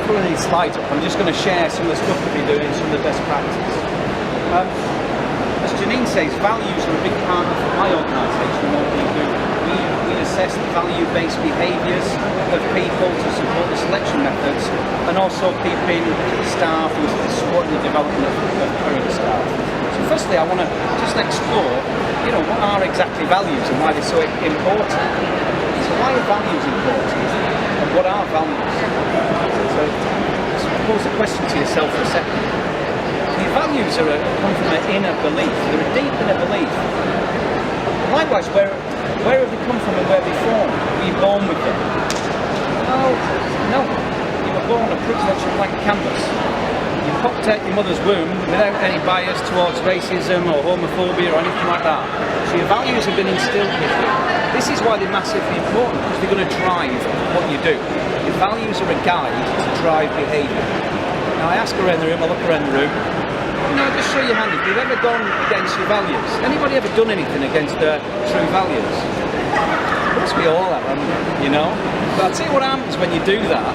pulling these slides up, I'm just going to share some of the stuff we've been doing, some of the best practice. As Janine says, values are a big part of my organisation and what we do. We assess the value-based behaviours of people to support the selection methods and also keeping staff and supporting the development of current staff. So firstly, I want to just explore, what are exactly values and why they're so important. So why are values important and what are values? So pose a question to yourself for a second. Your values come from an inner belief, they're a deep inner belief. Likewise, where have they come from and where they formed? Were you born with them? No. You were born a pretty much a blank canvas. You popped out your mother's womb without any bias towards racism or homophobia or anything like that. So your values have been instilled with you. This is why they're massively important, because they're going to drive what you do. Your values are a guide to drive behaviour. Now I ask around the room, I look around the room, just show your hand if you've ever gone against your values. Anybody ever done anything against their true values? Yes, we all have, But I'll tell you what happens when you do that,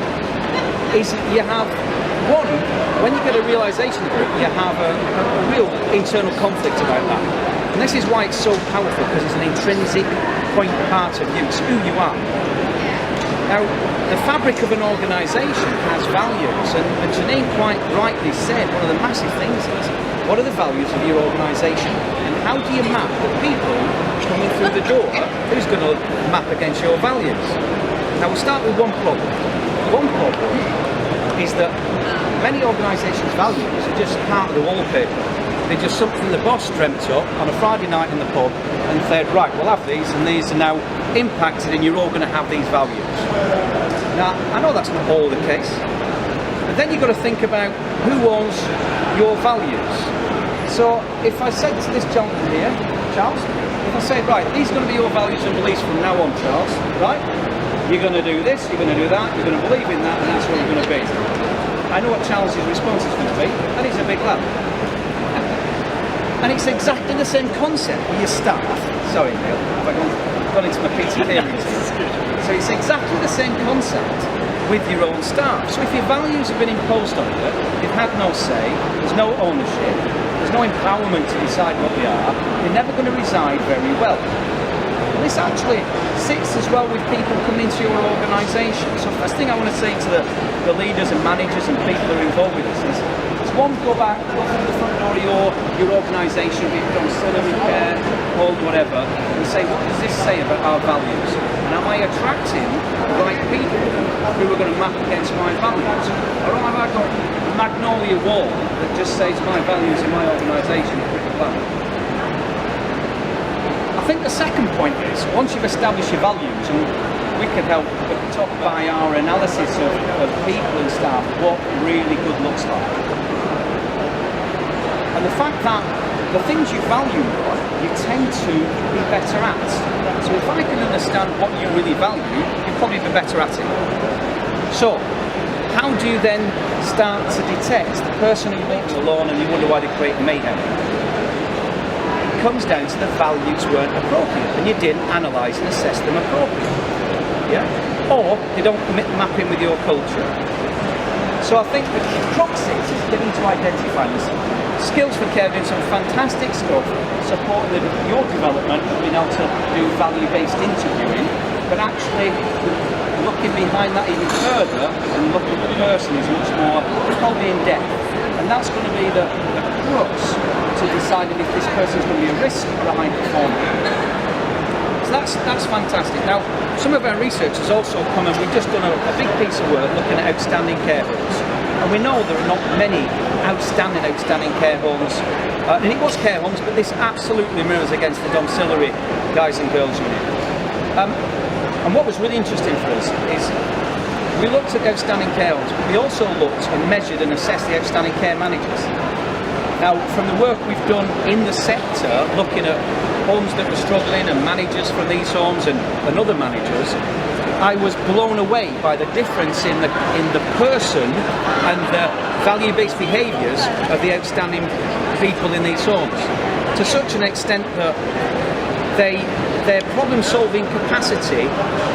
is you have, one, when you get a realisation of it, you have a real internal conflict about that. And this is why it's so powerful, because it's an intrinsic part of you, it's who you are. Now, the fabric of an organisation has values, and Janine quite rightly said one of the massive things is, what are the values of your organisation? And how do you map the people coming through the door who's going to map against your values? Now, we'll start with one problem. One problem is that many organisations' values are just part of the wallpaper. They're just something the boss dreamt up on a Friday night in the pub and said, right, we'll have these, and these are now impacted and you're all going to have these values. Now, I know that's not all the case, but then you've got to think about who owns your values. So if I said to this gentleman here, Charles, if I say, right, these are going to be your values and beliefs from now on, Charles, right? You're going to do this, you're going to do that, you're going to believe in that, and that's what you're going to be. I know what Charles's response is going to be, and he's a big lad. And it's exactly the same concept with your staff. Sorry, Neil, have I gone into my PT theories? So it's exactly the same concept with your own staff. So if your values have been imposed on you, you've had no say, there's no ownership, there's no empowerment to decide what they are, you're never going to reside very well. And this actually sits as well with people coming into your organisation. So first thing I want to say to the leaders and managers and people who are involved with this is, one, go back, go through the front door of your organisation, be it domiciliary care, home, whatever, and say, what does this say about our values? And am I attracting the right people who are going to map against my values? Or have I got a magnolia wall that just says my values in my organisation? I think the second point is, once you've established your values, and we can help top by our analysis of people and staff, what really good looks like. And the fact that the things you value more, you tend to be better at. So if I can understand what you really value, you'll probably be better at it. So, how do you then start to detect the person who walks alone and you wonder why they create mayhem? It comes down to the values weren't appropriate and you didn't analyse and assess them appropriately. Yeah? Or they don't map in with your culture. So I think the crux is getting to identify this. Skills for Care doing some fantastic stuff, supporting your development of being able to do value-based interviewing, but actually looking behind that even further and looking at the person is much more probably in depth. And that's going to be the crux to deciding if this person is going to be a risk or a high performer. So that's fantastic. Now, some of our research has also come, and we've just done a big piece of work looking at outstanding care homes. And we know there are not many outstanding care homes, and it was care homes, but this absolutely mirrors against the domiciliary guys and girls unit. And what was really interesting for us is we looked at outstanding care homes, but we also looked and measured and assessed the outstanding care managers. Now, from the work we've done in the sector, looking at homes that were struggling and managers from these homes and other managers, I was blown away by the difference in the person and the value-based behaviours of the outstanding people in these homes, to such an extent that they their problem-solving capacity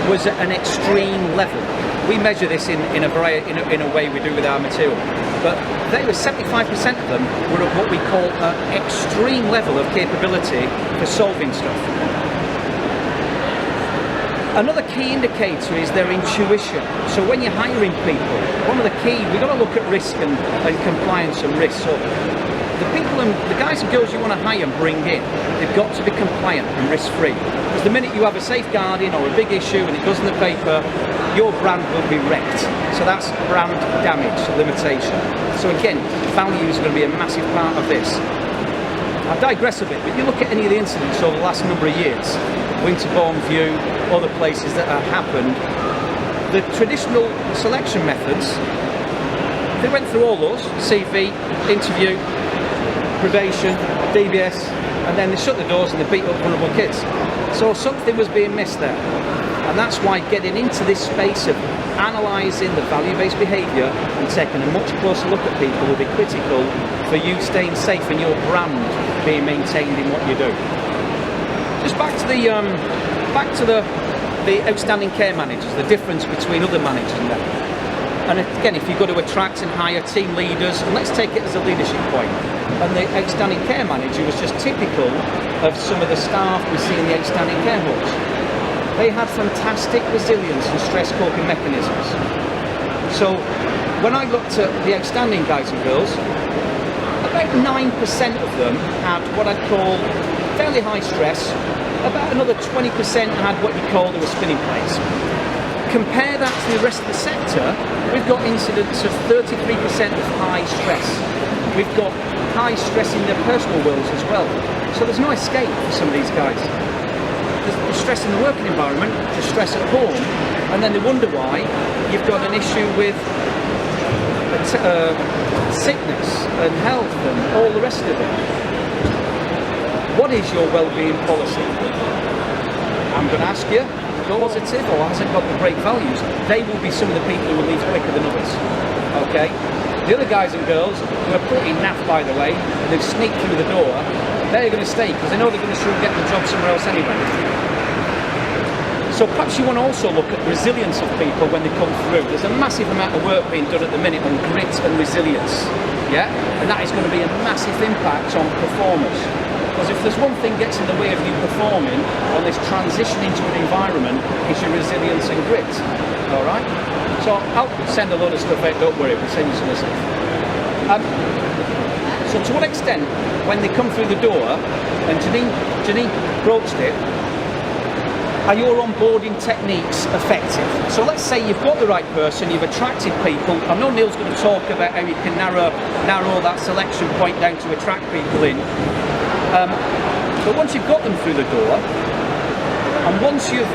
was at an extreme level. We measure this in a way we do with our material, but they were 75% of them were at what we call an extreme level of capability for solving stuff. Another key indicator is their intuition. So when you're hiring people, one of the key, we've got to look at risk and compliance and risk. So the people and the guys and girls you want to hire and bring in, they've got to be compliant and risk-free. Because the minute you have a safeguarding or a big issue and it goes in the paper, your brand will be wrecked. So that's brand damage limitation. So again, value is going to be a massive part of this. I digress a bit, but if you look at any of the incidents over the last number of years, Winterbourne View, other places that have happened, the traditional selection methods, they went through all those, CV, interview, probation, DBS, and then they shut the doors and they beat up vulnerable kids. So something was being missed there. And that's why getting into this space of analysing the value-based behaviour and taking a much closer look at people will be critical for you staying safe and your brand being maintained in what you do. Just back to the outstanding care managers, the difference between other managers and them. And again, if you've got to attract and hire team leaders, and let's take it as a leadership point, and the outstanding care manager was just typical of some of the staff we see in the outstanding care homes. They had fantastic resilience and stress coping mechanisms. So when I looked at the outstanding guys and girls, about 9% of them had what I'd call fairly high stress. About another 20% had what you call the spinning plates. Compare that to the rest of the sector, we've got incidents of 33% of high stress. We've got high stress in their personal worlds as well. So there's no escape for some of these guys. There's stress in the working environment, there's stress at home, and then they wonder why you've got an issue with sickness and health and all the rest of it. What is your well-being policy? I'm going to ask you, positive or hasn't got the great values, they will be some of the people who will leave quicker than others. Okay? The other guys and girls, who are pretty naff by the way, and they've sneaked through the door, they're going to stay because they know they're going to soon get the job somewhere else anyway. So perhaps you want to also look at resilience of people when they come through. There's a massive amount of work being done at the minute on grit and resilience, yeah? And that is going to be a massive impact on performers. Because if there's one thing gets in the way of you performing on this transition into an environment, it's your resilience and grit, all right? So I'll send a load of stuff out, don't worry, we'll send you some of the stuff. So to what extent, when they come through the door, and Janine broached it, are your onboarding techniques effective? So let's say you've got the right person, you've attracted people. I know Neil's going to talk about how you can narrow that selection point down to attract people in. But once you've got them through the door, and once you've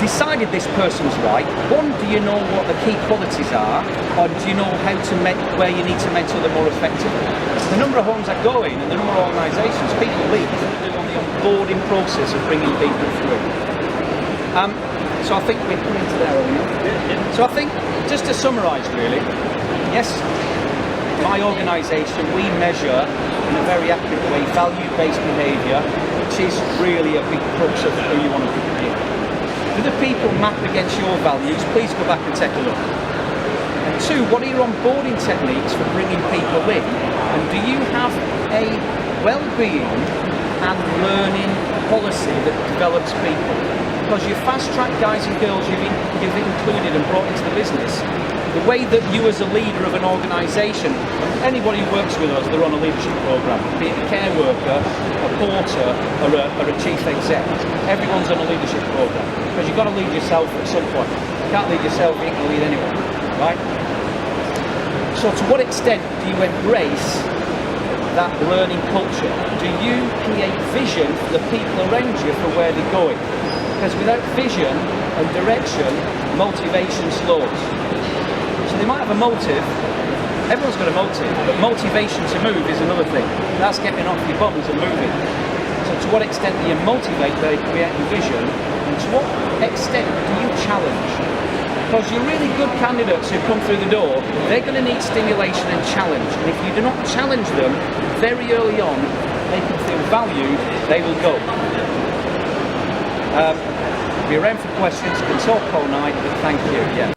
decided this person's right, one, do you know what the key qualities are, or do you know how to where you need to mentor them more effectively? The number of homes I go in and the number of organisations, people leave on the onboarding process of bringing people through. So I think we're coming to there, So I think, just to summarise really, yes, my organisation, we measure in a very accurate way value-based behaviour, which is really a big crux of who you want to be. Do the people map against your values? Please go back and take a look. And two, what are your onboarding techniques for bringing people in? And do you have a well-being and learning policy that develops people? Because your fast-track guys and girls you've included and brought into the business, the way that you as a leader of an organisation, anybody who works with us, they're on a leadership programme, be it a care worker, a porter, or a chief exec, everyone's on a leadership programme. Because you've got to lead yourself at some point. You can't lead yourself, you ain't going to lead anyone, right? So to what extent do you embrace that learning culture? Do you create vision for the people around you for where they're going? Because without vision and direction, motivation slows. So they might have a motive, everyone's got a motive, but motivation to move is another thing. That's getting off your bums and moving. So to what extent do you motivate by creating vision, and to what extent do you challenge? Because your really good candidates who come through the door, they're going to need stimulation and challenge. And if you do not challenge them very early on, they can feel valued, they will go. Be around for questions, can talk all night, but thank you, yeah.